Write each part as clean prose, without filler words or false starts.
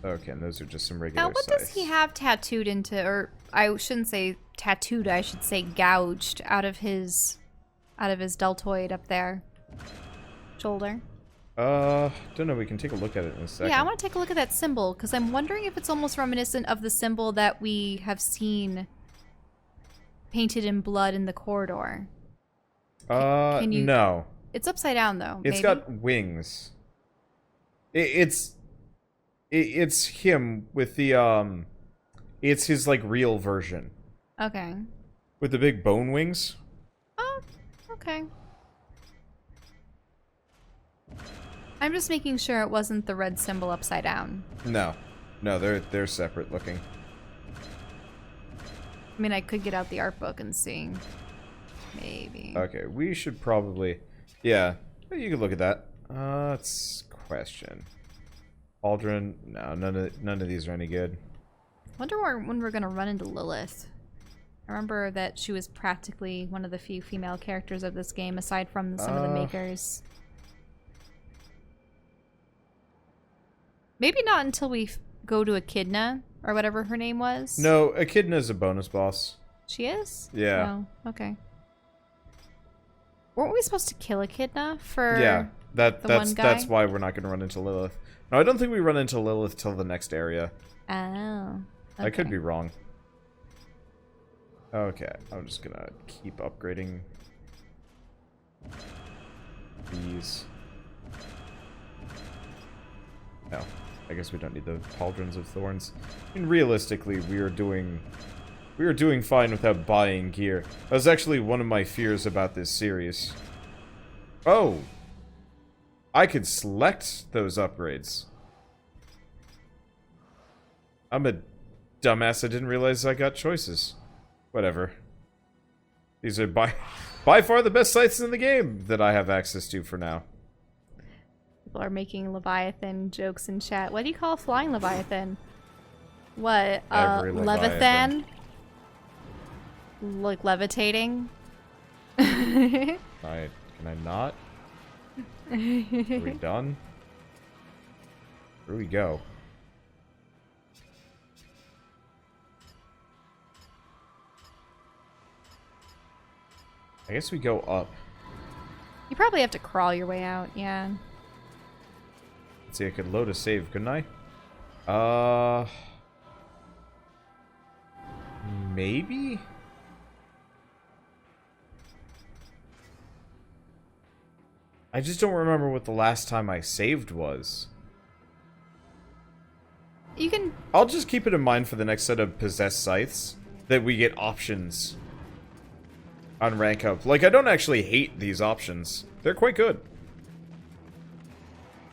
Okay, and those are just some regular Now, what size. does he have tattooed into, or I shouldn't say tattooed, I should say gouged out of his deltoid up there? Shoulder. Don't know. We can take a look at it in a second. Yeah, I want to take a look at that symbol, because I'm wondering if it's almost reminiscent of the symbol that we have seen painted in blood in the corridor. Can you... No. It's upside down, though. It's got wings. It's him with the, it's his, like, real version. Okay. With the big bone wings. Oh, okay. I'm just making sure it wasn't the red symbol upside down. No. No, they're separate looking. I mean, I could get out the art book and see. Maybe. Okay, we should probably... Yeah, you could look at that. Let's question. Aldrin? No, none of these are any good. Wonder when we're gonna run into Lilith. I remember that she was practically one of the few female characters of this game, aside from some of the makers. Maybe not until we go to Echidna, or whatever her name was. No, Echidna's a bonus boss. She is? Yeah. Oh, okay. Weren't we supposed to kill Echidna for yeah, one guy? that's why we're not going to run into Lilith. No, I don't think we run into Lilith till the next area. Oh. Okay. I could be wrong. Okay, I'm just going to keep upgrading these. No, I guess we don't need the Pauldrons of Thorns. I mean, realistically, we are doing fine without buying gear. That was actually one of my fears about this series. Oh! I could select those upgrades. I'm a dumbass, I didn't realize I got choices. Whatever. These are by far the best sites in the game that I have access to for now. People are making Leviathan jokes in chat. What do you call a flying Leviathan? What? Every Levithan? Like levitating? Can I not? Are we done? Where do we go? I guess we go up. You probably have to crawl your way out, yeah. Let's see, I could load a save, couldn't I? Maybe? I just don't remember what the last time I saved was. You can... I'll just keep it in mind for the next set of possessed scythes that we get options on rank up. Like, I don't actually hate these options. They're quite good.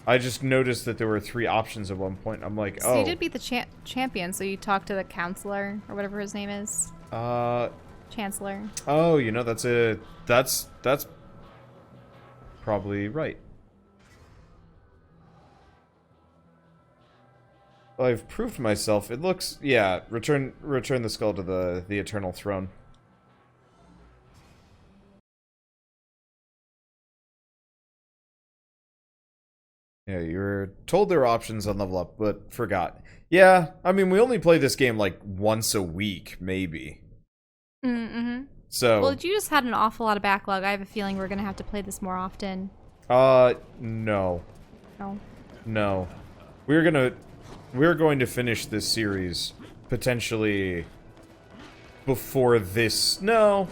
I just noticed that there were 3 options at one point. I'm like, oh. So you did beat the champion, so you talked to the counselor, or whatever his name is. Chancellor. Oh, you know, that's probably right. Well, I've proved myself. It looks, yeah, return the skull to the Eternal Throne. Yeah, you were told there were options on level up, but forgot. Yeah, I mean, we only play this game like once a week, maybe. Mm-hmm. So... Well, you just had an awful lot of backlog. I have a feeling we're going to have to play this more often. No. No? No. We're going to finish this series potentially before this... No,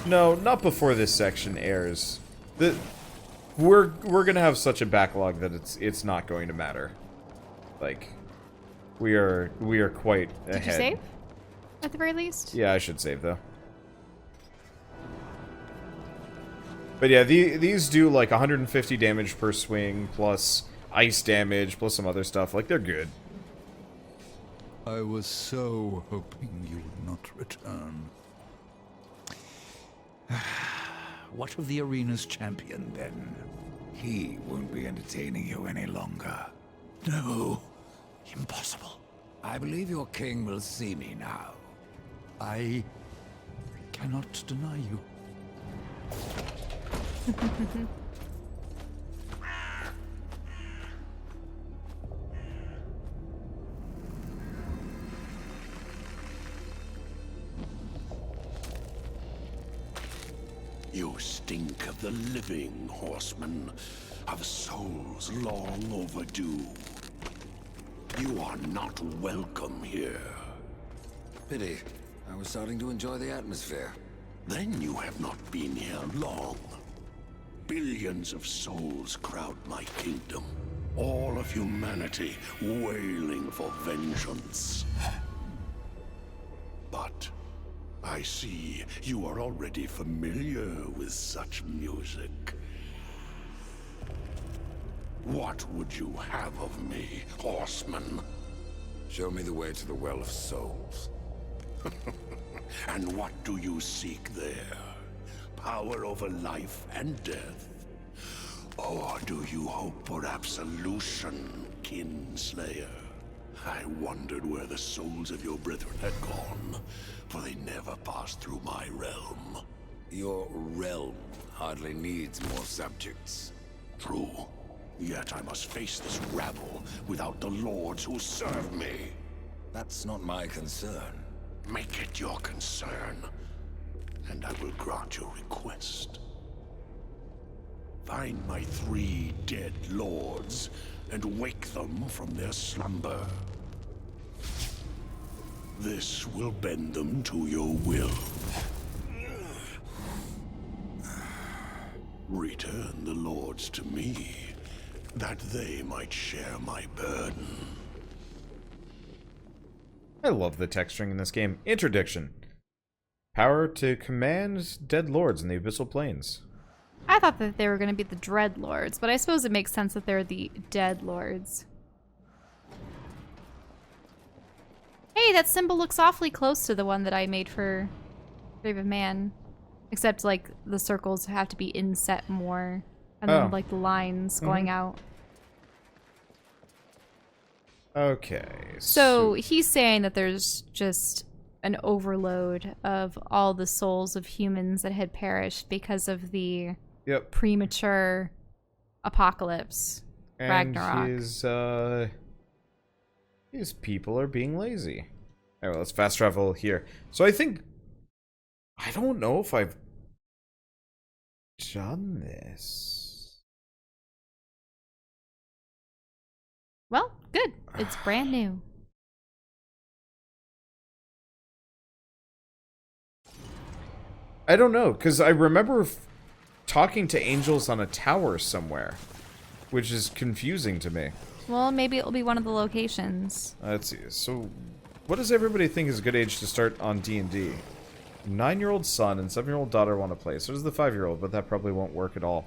not before this section airs. We're gonna have such a backlog that it's not going to matter. Like, we are quite ahead. Did you save? At the very least? Yeah, I should save though. But yeah, these do like 150 damage per swing, plus ice damage, plus some other stuff. Like, they're good. I was so hoping you would not return. What of the arena's champion, then? He won't be entertaining you any longer. No, impossible. I believe your king will see me now. I cannot deny you. stink of the living, Horseman, of souls long overdue. You are not welcome here. Pity. I was starting to enjoy the atmosphere. Then you have not been here long. Billions of souls crowd my kingdom. All of humanity wailing for vengeance. But I see you are already familiar with such music. What would you have of me, Horseman? Show me the way to the Well of Souls. And what do you seek there? Power over life and death? Or do you hope for absolution, Kinslayer? I wondered where the souls of your brethren had gone, for they never passed through my realm. Your realm hardly needs more subjects. True. Yet I must face this rabble without the lords who serve me. That's not my concern. Make it your concern, and I will grant your request. Find my 3 dead lords, and wake them from their slumber. This will bend them to your will. Return the lords to me, that they might share my burden. I love the texturing in this game. Interdiction. Power to command dead lords in the abyssal plains. I thought that they were going to be the Dread Lords, but I suppose it makes sense that they're the Dead Lords. Hey, that symbol looks awfully close to the one that I made for Grave of Man. Except, like, the circles have to be inset more. And then, like, the lines going out. Okay. So he's saying that there's just an overload of all the souls of humans that had perished because of the premature apocalypse, and Ragnarok. His people are being lazy. Alright, let's fast travel here. So I don't know if I've done this. Well, good. It's brand new. I don't know, because I remember talking to angels on a tower somewhere, which is confusing to me. Well, maybe it'll be one of the locations. Let's see. So, what does everybody think is a good age to start on D&D? 9-year-old son and 7-year-old daughter want to play. So does the 5-year-old, but that probably won't work at all.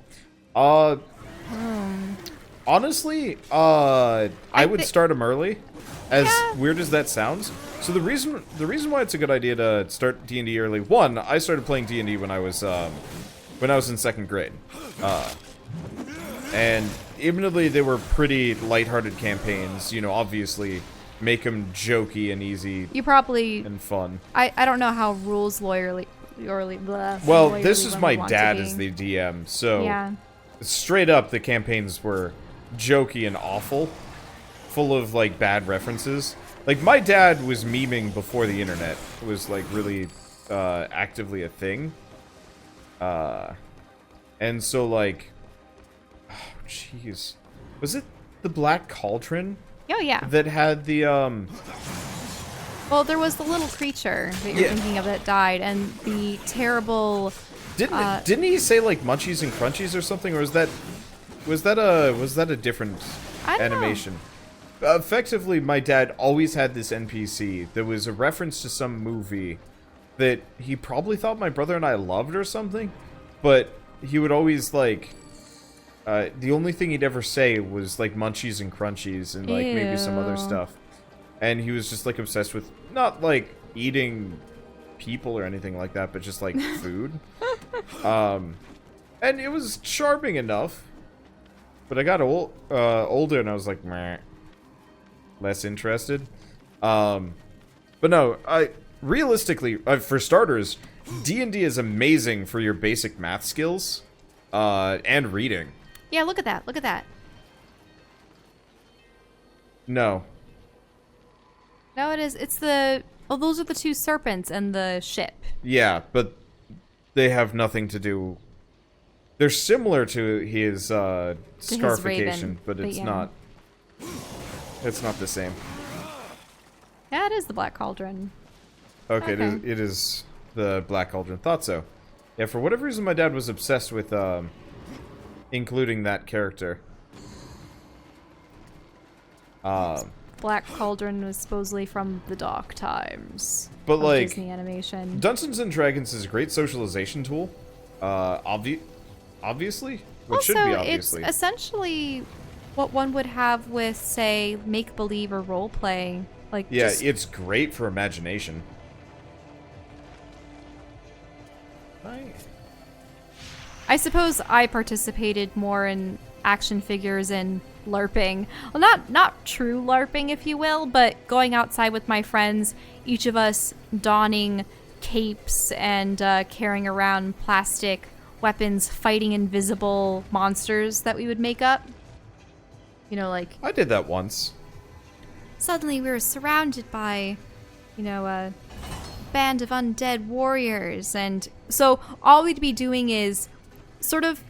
Honestly, I would start them early. As weird as that sounds. So the reason why it's a good idea to start D&D early. One, I started playing D&D when I was in 2nd grade. And admittedly, they were pretty lighthearted campaigns. You know, obviously, make them jokey and easy. You probably and fun. I don't know how rules lawyerly. Well, this is my dad as the DM, so yeah. Straight up, the campaigns were jokey and awful, full of like bad references. Like my dad was memeing before the internet. It was like really actively a thing. And so like, oh jeez, was it the Black Cauldron? Oh yeah. That had the Well, there was the little creature that you're thinking of that died, and the terrible. Didn't he say like munchies and crunchies or something, or was that a different animation? Effectively, my dad always had this NPC that was a reference to some movie that he probably thought my brother and I loved or something, but he would always like. The only thing he'd ever say was like munchies and crunchies and like maybe some other stuff. And he was just like obsessed with not like eating people or anything like that, but just like food. And it was charming enough. But I got older and I was like, meh, less interested. But no, realistically, for starters, D&D is amazing for your basic math skills and reading. Yeah, look at that. Look at that. No. No, it is. It's the... Oh, those are the two serpents and the ship. Yeah, but they have nothing to do They're similar to his scarification, Raven, but it's yeah. not. It's not the same. Yeah, it is the Black Cauldron. Okay, Okay. It is the Black Cauldron. Thought so. Yeah, for whatever reason, my dad was obsessed with including that character. Black Cauldron was supposedly from the Dark Times. But of like Disney animation. Dungeons and Dragons is a great socialization tool. Obviously, well, it should be obviously. It's essentially what one would have with, say, make believe or role play. Like, Yeah, just, it's great for imagination. I suppose I participated more in action figures and LARPing. Well, not true LARPing, if you will, but going outside with my friends, each of us donning capes and carrying around plastic weapons, fighting invisible monsters that we would make up. You know, like... I did that once. Suddenly we were surrounded by, you know, a band of undead warriors, and so all we'd be doing is sort of,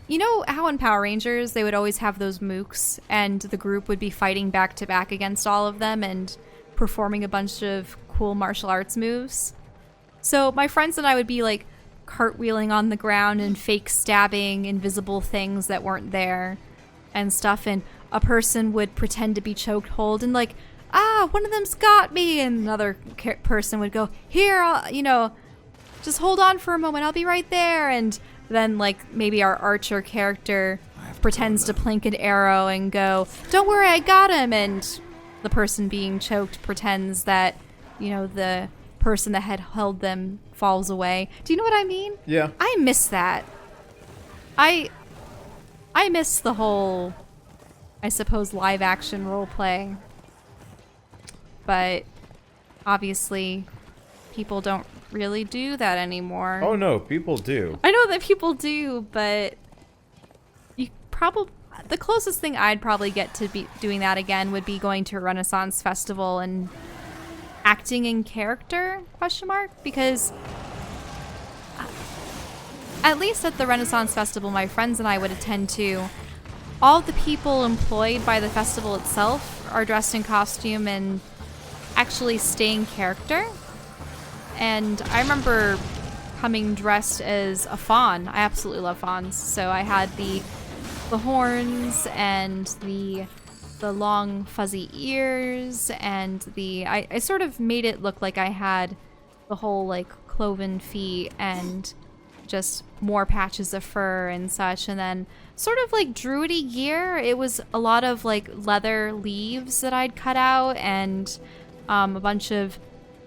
you know how in Power Rangers they would always have those mooks, and the group would be fighting back to back against all of them and performing a bunch of cool martial arts moves? So my friends and I would be like cartwheeling on the ground and fake stabbing invisible things that weren't there and stuff, and a person would pretend to be choked hold and like, one of them's got me, and another person would go, here, you know, just hold on for a moment, I'll be right there, and then like maybe our archer character pretends to plink an arrow and go, don't worry, I got him, and the person being choked pretends that, you know, the person that had held them falls away. Do you know what I mean? Yeah. I miss that. I miss the whole, I suppose, live action role play. But obviously people don't really do that anymore. Oh no, people do. I know that people do, but you probably, the closest thing I'd probably get to be doing that again would be going to a Renaissance festival and acting in character, ? Because at least at the Renaissance festival my friends and I would attend to, all the people employed by the festival itself are dressed in costume and actually stay in character. And I remember coming dressed as a fawn. I absolutely love fawns. So I had the horns and the long fuzzy ears, and I sort of made it look like I had the whole like cloven feet and just more patches of fur and such, and then sort of like druidy gear. It was a lot of like leather leaves that I'd cut out, and a bunch of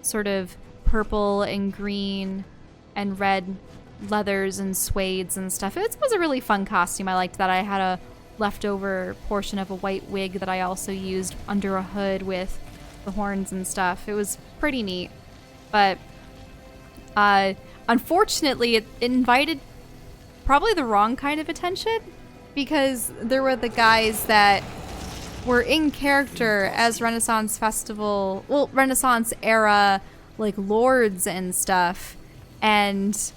sort of purple and green and red leathers and suedes and stuff. It was a really fun costume. I liked that. I had a leftover portion of a white wig that I also used under a hood with the horns and stuff. It was pretty neat. But unfortunately, it invited probably the wrong kind of attention, because there were the guys that were in character as Renaissance Festival, well, Renaissance era, like lords and stuff, and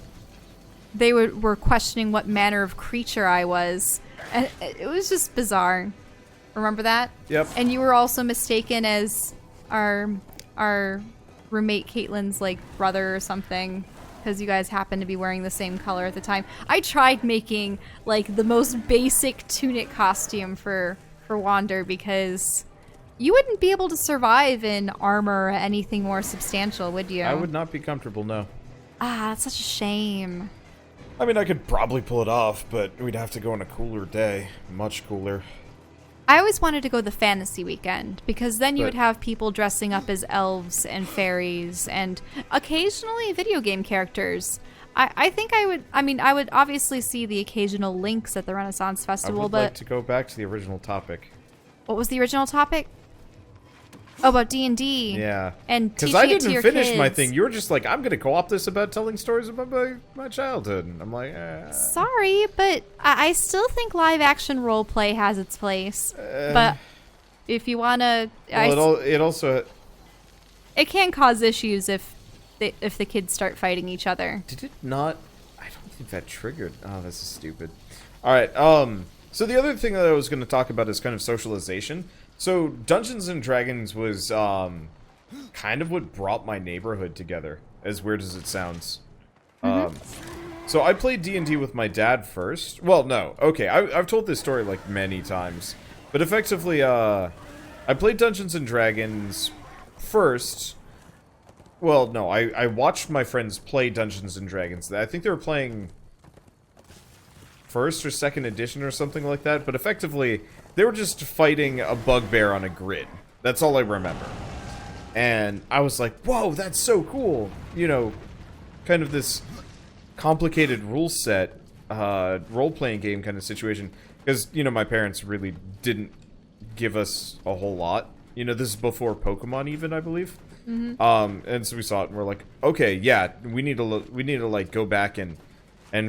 they were questioning what manner of creature I was. And it was just bizarre. Remember that? Yep. And you were also mistaken as our roommate Caitlin's like brother or something, because you guys happened to be wearing the same color at the time. I tried making like the most basic tunic costume for Wander, because you wouldn't be able to survive in armor or anything more substantial, would you? I would not be comfortable, no. That's such a shame. I mean, I could probably pull it off, but we'd have to go on a cooler day. Much cooler. I always wanted to go the fantasy weekend, because then you But- would have people dressing up as elves and fairies and occasionally video game characters. I think I would obviously see the occasional Lynx at the Renaissance I Festival, would but like to go back to the original topic. what was the original topic? Oh, about D&D. Yeah. And Because teaching I it to didn't your finish my kids. thing. You were just like, I'm going to co-op this about telling stories about my childhood. And I'm like, Sorry, but I still think live action role play has its place. But if you want to... Well, it also... It can cause issues if the kids start fighting each other. Did it not... I don't think that triggered. Oh, this is stupid. Alright, so the other thing that I was going to talk about is kind of socialization. So, Dungeons and Dragons was, kind of what brought my neighborhood together, as weird as it sounds. So I played D&D with my dad first. Well, no, okay, I've told this story, like, many times. But effectively, I played Dungeons and Dragons first. Well, no, I watched my friends play Dungeons and Dragons. I think they were playing first or second edition or something like that, but effectively, they were just fighting a bugbear on a grid. That's all I remember. And I was like, whoa, that's so cool. You know, kind of this complicated rule set, role-playing game kind of situation. Because, you know, my parents really didn't give us a whole lot. You know, this is before Pokemon even, I believe. And so we saw it and we're like, okay, yeah, we need to like go back and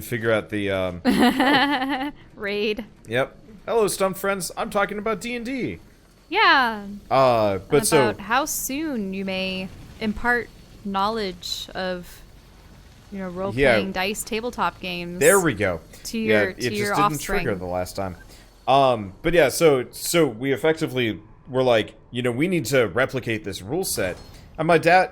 figure out the raid. Yep. Hello, Stump friends. I'm talking about D&D. Yeah. But about so how soon you may impart knowledge of, you know, role-playing dice tabletop games. There we go. To your it just your didn't offspring. trigger the last time. But yeah, so we effectively were like, you know, we need to replicate this rule set. And my dad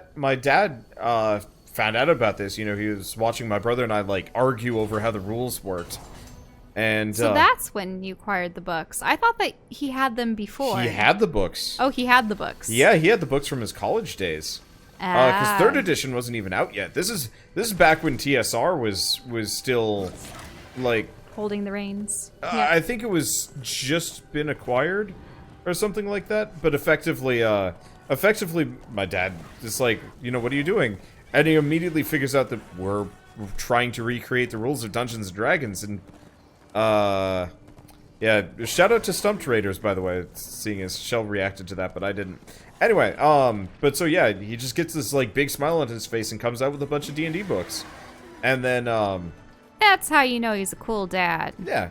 found out about this. You know, he was watching my brother and I like argue over how the rules worked. And so that's when you acquired the books. I thought that he had them before. He had the books. Oh, he had the books. Yeah, he had the books from his college days. Because 3rd edition wasn't even out yet. This is back when TSR was still like holding the reins. I think it was just been acquired or something like that. But effectively, my dad is like, you know, what are you doing? And he immediately figures out that we're trying to recreate the rules of Dungeons and Dragons. And yeah, shout out to Stump Traders, by the way, seeing as Shell reacted to that, but I didn't. Anyway, but so yeah, he just gets this like big smile on his face and comes out with a bunch of D&D books. And then that's how you know he's a cool dad. Yeah.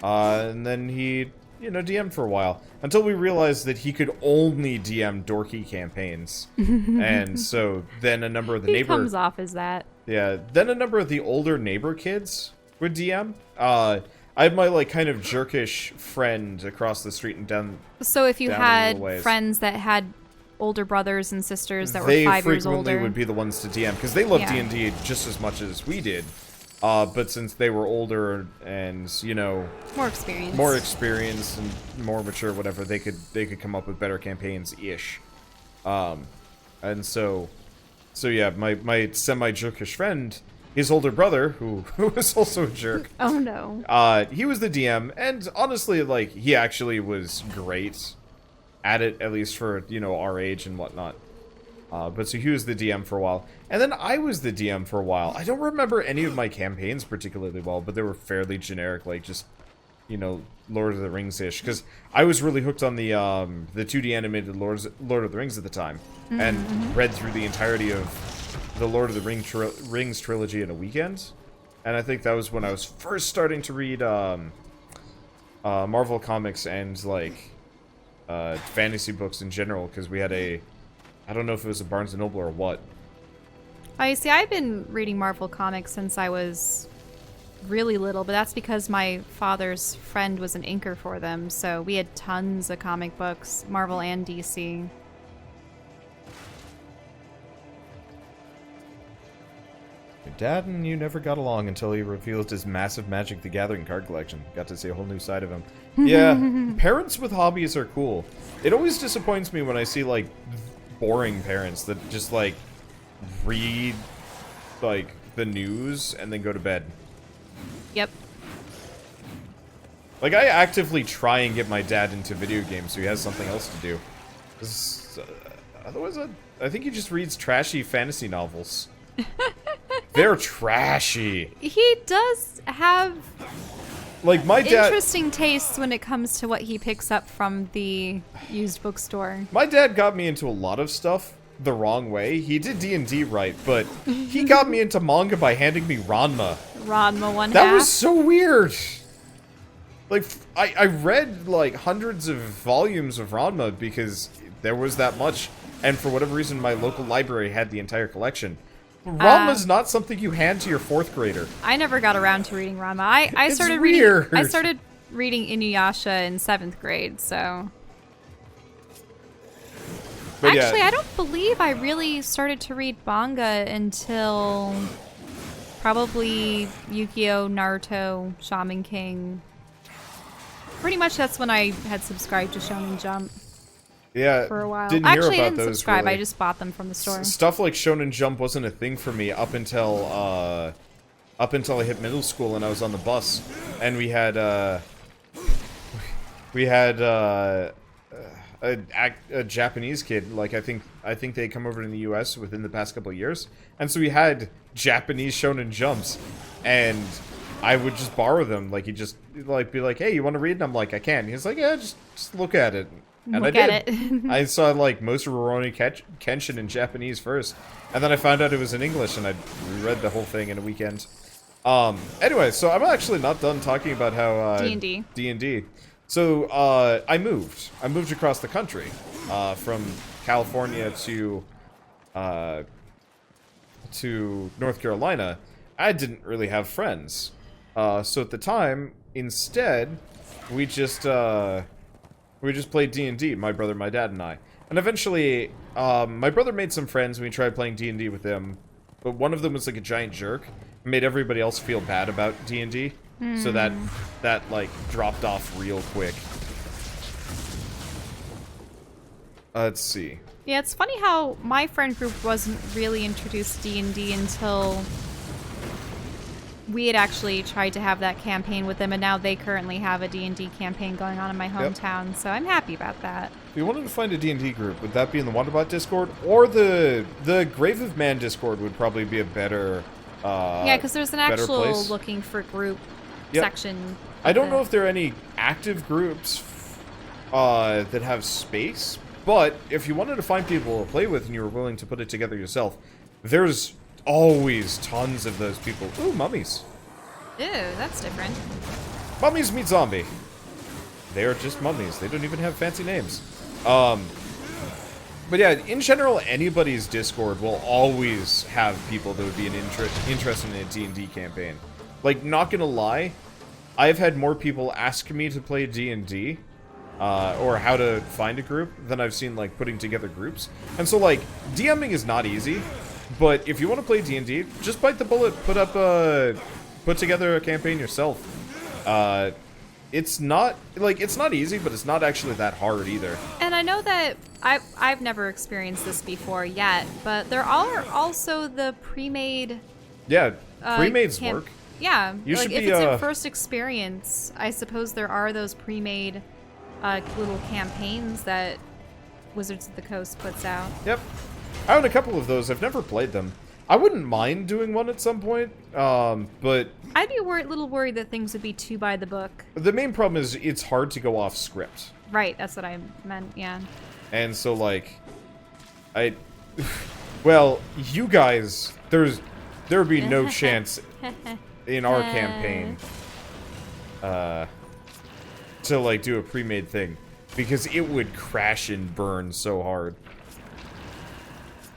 And then he, you know, DM'd for a while until we realized that he could only DM dorky campaigns. And so then a number of the he comes off as that. Yeah, then a number of the older neighbor kids would DM. I had my like kind of jerkish friend across the street and down. So if you had friends that had older brothers and sisters that were 5 years older, they frequently would be the ones to DM because they loved D&D just as much as we did. But since they were older and, you know, more experienced and more mature, whatever, they could come up with better campaigns ish. And so yeah, my semi-jerkish friend, his older brother, who was also a jerk. Oh no. He was the DM, and honestly, like, he actually was great at it, at least for, you know, our age and whatnot. But so he was the DM for a while. And then I was the DM for a while. I don't remember any of my campaigns particularly well, but they were fairly generic, like just, you know, Lord of the Rings-ish. Because I was really hooked on the 2D animated Lord of the Rings at the time. And read through the entirety of the Lord of the Rings trilogy in a weekend. And I think that was when I was first starting to read Marvel comics and, like, fantasy books in general. Because we had I don't know if it was a Barnes & Noble or what. I see, I've been reading Marvel comics since I was really little, but that's because my father's friend was an inker for them, so we had tons of comic books, Marvel and DC. Your dad and you never got along until he revealed his massive Magic the Gathering card collection. Got to see a whole new side of him. Yeah, parents with hobbies are cool. It always disappoints me when I see, like, boring parents that just, like, read, like, the news and then go to bed. Yep. Like, I actively try and get my dad into video games so he has something else to do. Otherwise, I think he just reads trashy fantasy novels. They're trashy. He does have like my dad interesting tastes when it comes to what he picks up from the used bookstore. My dad got me into a lot of stuff the wrong way. He did D&D right, but he got me into manga by handing me Ranma. Ranma one That half. was so weird. Like, I read, like, hundreds of volumes of Ranma because there was that much. And for whatever reason, my local library had the entire collection. Ranma's not something you hand to your 4th grader. I never got around to reading Ranma. I It's started weird. reading. I started reading Inuyasha in 7th grade. So But actually, yeah, I don't believe I really started to read manga until probably Yu-Gi-Oh, Naruto, Shaman King. Pretty much that's when I had subscribed to Shonen Jump yeah, for a while. didn't hear Actually, I about didn't those subscribe. really. I just bought them from the store. Stuff like Shonen Jump wasn't a thing for me up until I hit middle school and I was on the bus, and we had a Japanese kid. Like I think they come over to the U.S. within the past couple of years, and so we had Japanese Shonen Jumps, and I would just borrow them. Like he'd just like be like, "Hey, you want to read?" And I'm like, "I can." He's like, "Yeah, just look at it." And Look I at did. it. I saw like most of Rurouni Kenshin in Japanese first, and then I found out it was in English, and I read the whole thing in a weekend. Anyway, so I'm actually not done talking about how D&D. D&D. So I moved across the country from California to North Carolina. I didn't really have friends, so at the time, instead, we just played D&D, my brother, my dad, and I. And eventually, my brother made some friends, and we tried playing D&D with them. But one of them was like a giant jerk, made everybody else feel bad about D&D. So that like dropped off real quick. Let's see. Yeah, it's funny how my friend group wasn't really introduced to D&D until we had actually tried to have that campaign with them, and now they currently have a D&D campaign going on in my hometown, so I'm happy about that. If you wanted to find a D&D group, would that be in the Wanderbot Discord? Or the Grave of Man Discord would probably be a better yeah, because there's an actual place. looking for group Yep. section. I don't know if there are any active groups that have space, but if you wanted to find people to play with and you were willing to put it together yourself, there's always tons of those people. Ooh, mummies. Ew, that's different. Mummies meet zombie. They are just mummies. They don't even have fancy names. But yeah, in general, anybody's Discord will always have people that would be interested in a D&D campaign. Like, not gonna lie, I've had more people ask me to play D&D, or how to find a group, than I've seen, like, putting together groups. And so, like, DMing is not easy, but if you want to play D&D, just bite the bullet, put together a campaign yourself. It's not easy, but it's not actually that hard either. And I know that I've never experienced this before yet, but there are also the pre-made... Yeah, pre-mades work. Yeah, You like should if be, it's your first experience, I suppose there are those pre-made little campaigns that Wizards of the Coast puts out. Yep. I own a couple of those. I've never played them. I wouldn't mind doing one at some point, but... I'd be a little worried that things would be too by the book. The main problem is it's hard to go off script. Right, that's what I meant, yeah. And so, like, well, you guys, there would be no chance in our campaign to, like, do a pre-made thing, because it would crash and burn so hard.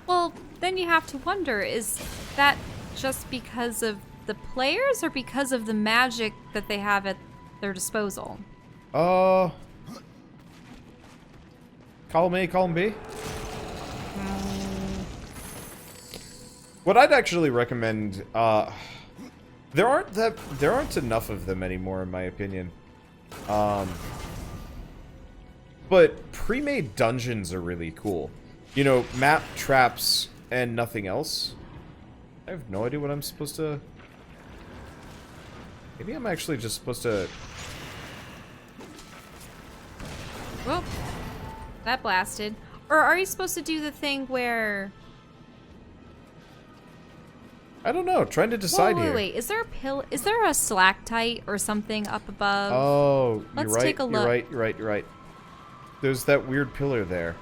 Well, then you have to wonder, is that just because of the players or because of the magic that they have at their disposal? Column A, column B? What I'd actually recommend, there aren't enough of them anymore, in my opinion. But pre-made dungeons are really cool. You know, map, traps, and nothing else. I have no idea what I'm supposed to... Maybe I'm actually just supposed to... Whoop. That blasted. Or are you supposed to do the thing where... I don't know, trying to decide here. Wait. Is there a stalactite or something up above? Oh, Let's you're right, take a look. You're right. There's that weird pillar there.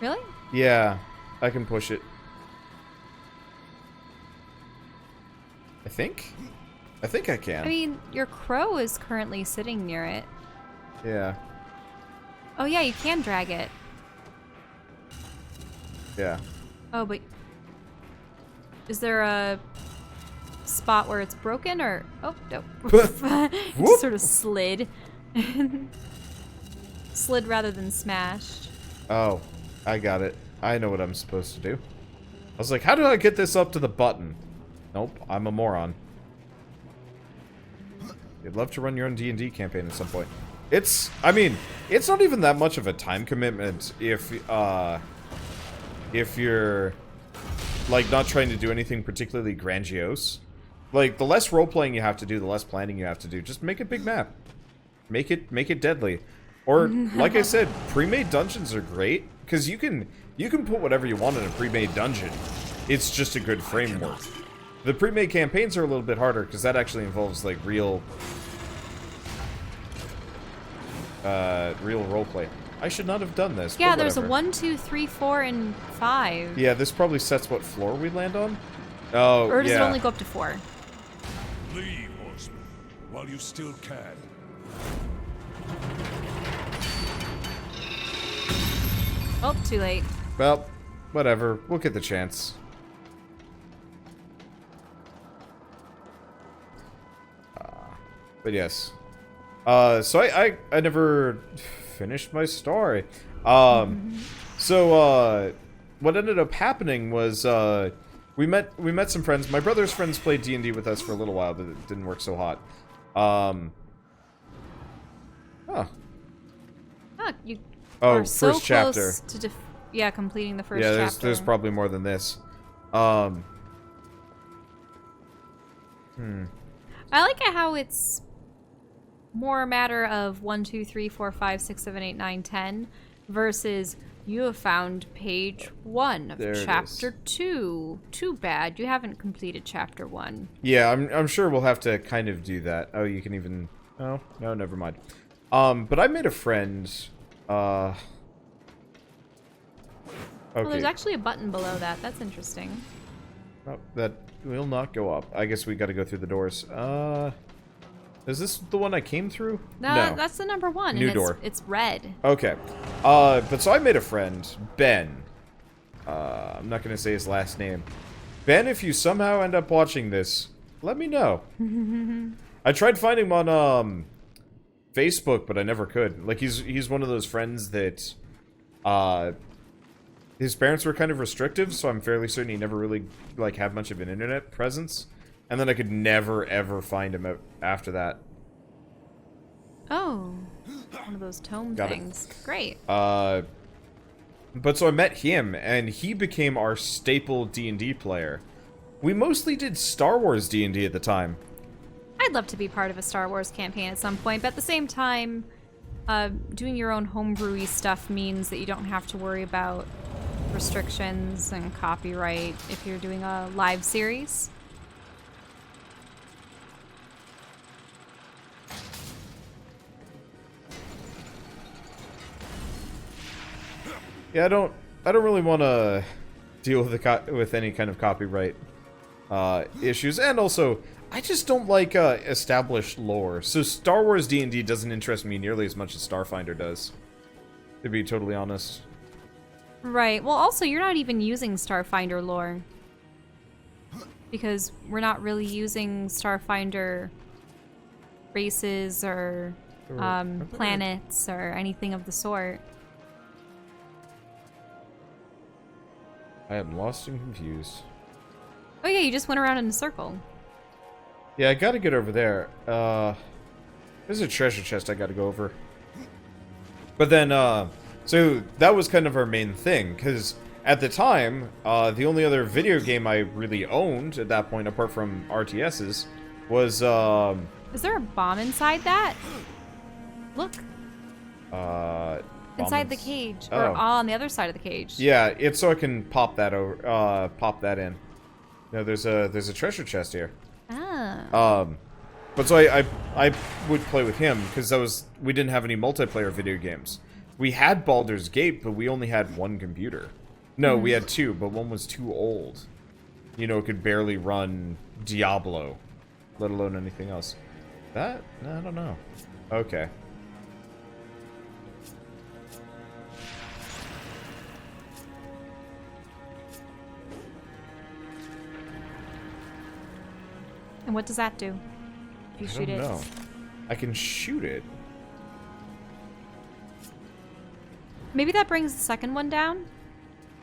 Really? Yeah, I can push it. I think I can. I mean, your crow is currently sitting near it. Yeah. Oh yeah, you can drag it. Yeah. Oh, but... Is there a spot where it's broken, or... Oh, no. It just sort of slid. Slid rather than smashed. Oh, I got it. I know what I'm supposed to do. I was like, how do I get this up to the button? Nope, I'm a moron. You'd love to run your own D&D campaign at some point. I mean, it's not even that much of a time commitment if you're, like, not trying to do anything particularly grandiose. Like, the less role-playing you have to do, the less planning you have to do. Just make a big map. Make it deadly. Or, like I said, pre-made dungeons are great, because you can put whatever you want in a pre-made dungeon. It's just a good framework. The pre-made campaigns are a little bit harder, because that actually involves, like, real roleplay. I should not have done this. Yeah, there's a 1, 2, 3, 4, and 5. Yeah, this probably sets what floor we land on. Oh, or does yeah. it only go up to 4? Leave, Horseman, while you still can. Oh, too late. Well, whatever. We'll get the chance. But yes. So I never finished my story. So what ended up happening was we met some friends. My brother's friends played D&D with us for a little while, but it didn't work so hot. You Oh, are so first chapter. close to completing the first yeah, chapter. there's probably more than this. I like how it's more a matter of 1, 2, 3, 4, 5, 6, 7, 8, 9, 10 versus you have found page 1 of chapter 2. Too bad you haven't completed chapter 1. Yeah, I'm sure we'll have to kind of do that. Oh, you can even... Oh, no, never mind. But I made a friend... Okay. Well, there's actually a button below that. That's interesting. Oh, that will not go up. I guess we gotta go through the doors. Is this the one I came through? No, that's the number 1. New and door. It's red. Okay. But so I made a friend, Ben. I'm not gonna say his last name. Ben, if you somehow end up watching this, let me know. I tried finding him on, Facebook, but I never could. Like, he's one of those friends that, his parents were kind of restrictive, so I'm fairly certain he never really, like, had much of an internet presence. And then I could never, ever find him after that. Oh. One of those tome things. Great. But so I met him, and he became our staple D&D player. We mostly did Star Wars D&D at the time. I'd love to be part of a Star Wars campaign at some point, but at the same time, doing your own homebrewy stuff means that you don't have to worry about restrictions and copyright if you're doing a live series. Yeah, I don't really want to deal with any kind of copyright issues, and also I just don't like established lore. So Star Wars D&D doesn't interest me nearly as much as Starfinder does, to be totally honest. Right. Well, also, you're not even using Starfinder lore. Because we're not really using Starfinder races or planets or anything of the sort. I am lost and confused. Oh yeah, you just went around in a circle. Yeah, I gotta get over there. There's a treasure chest I gotta go over. But then, so that was kind of our main thing, because at the time, the only other video game I really owned at that point, apart from RTS's, was, Is there a bomb inside that? Look. Inside the cage. Oh. Or on the other side of the cage. Yeah, it's so I can pop that over, pop that in. No, there's a treasure chest here. Ah. But so I would play with him, because we didn't have any multiplayer video games. We had Baldur's Gate, but we only had one computer. No, we had two, but one was too old. You know, it could barely run Diablo, let alone anything else. That? I don't know. Okay. And what does that do? If you shoot it? I don't know. I can shoot it. Maybe that brings the second one down?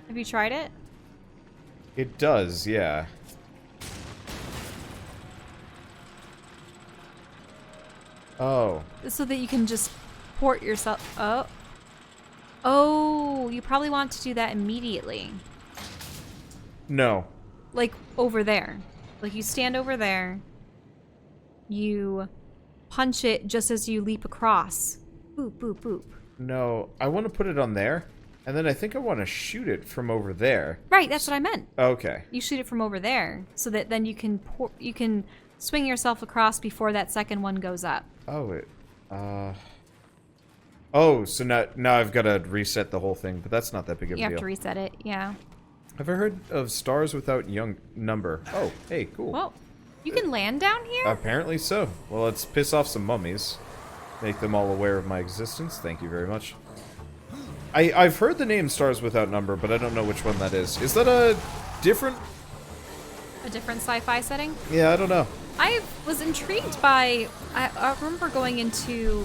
Have you tried it? It does, yeah. Oh. So that you can just port yourself... Oh. Oh, you probably want to do that immediately. No. Like, over there. Like, you stand over there. You punch it just as you leap across. Boop, boop, boop. No, I want to put it on there, and then I think I want to shoot it from over there. Right, that's what I meant. Okay. You shoot it from over there, so that then you can swing yourself across before that second one goes up. Oh, Oh, so now I've got to reset the whole thing, but that's not that big of a deal. You have to reset it, yeah. Have I heard of stars without number? Oh, hey, cool. Well, you can land down here? Apparently so. Well, let's piss off some mummies. Make them all aware of my existence. Thank you very much. I've heard the name Stars Without Number, but I don't know which one that is. Is that a different sci-fi setting? Yeah, I don't know. I was intrigued by... I remember going into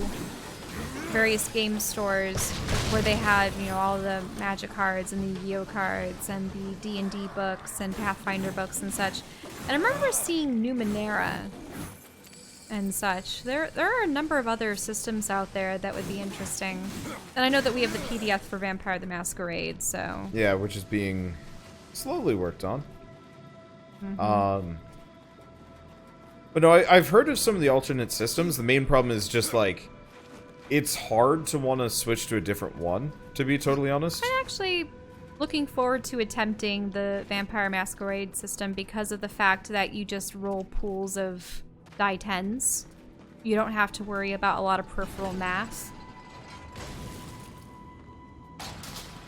various game stores where they had, you know, all the Magic cards and the Yu-Gi-Oh cards and the D&D books and Pathfinder books and such. And I remember seeing Numenera and such. There are a number of other systems out there that would be interesting. And I know that we have the PDF for Vampire the Masquerade, so... Yeah, which is being slowly worked on. Mm-hmm. But no, I've heard of some of the alternate systems. The main problem is just, like, it's hard to want to switch to a different one, to be totally honest. I'm actually looking forward to attempting the Vampire Masquerade system because of the fact that you just roll pools of die 10s. You don't have to worry about a lot of peripheral math.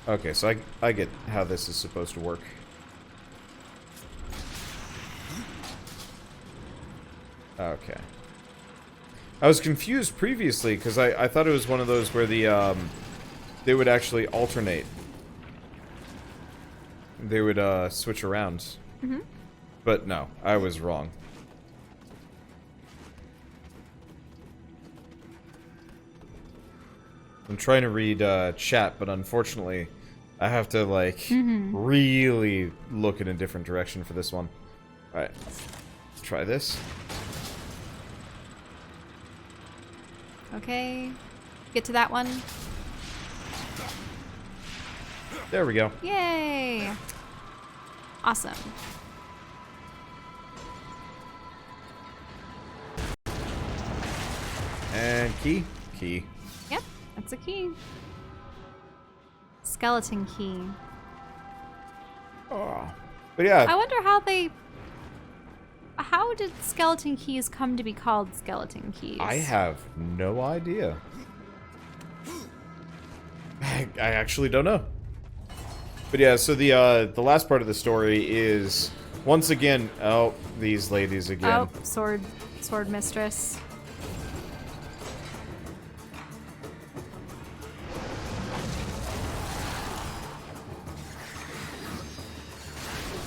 Okay, so I get how this is supposed to work. Okay. I was confused previously because I thought it was one of those where the they would actually alternate. They would switch around. Mm-hmm. But no, I was wrong. I'm trying to read chat, but unfortunately, I have to like really look in a different direction for this one. All right, let's try this. Okay, get to that one. There we go. Yay! Awesome. And key. Yep, that's a key. Skeleton key. Oh. But yeah. I wonder how did skeleton keys come to be called skeleton keys? I have no idea. I actually don't know. But yeah, so the last part of the story is once again, oh, these ladies again. Oh, sword mistress.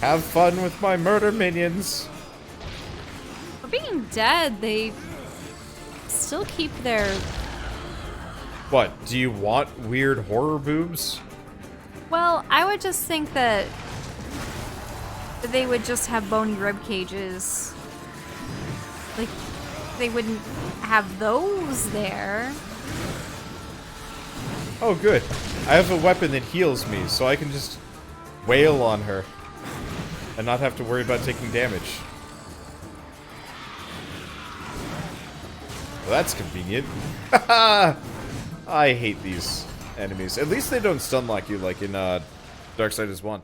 Have fun with my murder minions. For being dead, they still keep their... What, do you want weird horror boobs? Well, I would just think that they would just have bony rib cages. Like, they wouldn't have those there. Oh, good. I have a weapon that heals me, so I can just wail on her and not have to worry about taking damage. Well, that's convenient. I hate these enemies. At least they don't stun lock you like in Darksiders 1.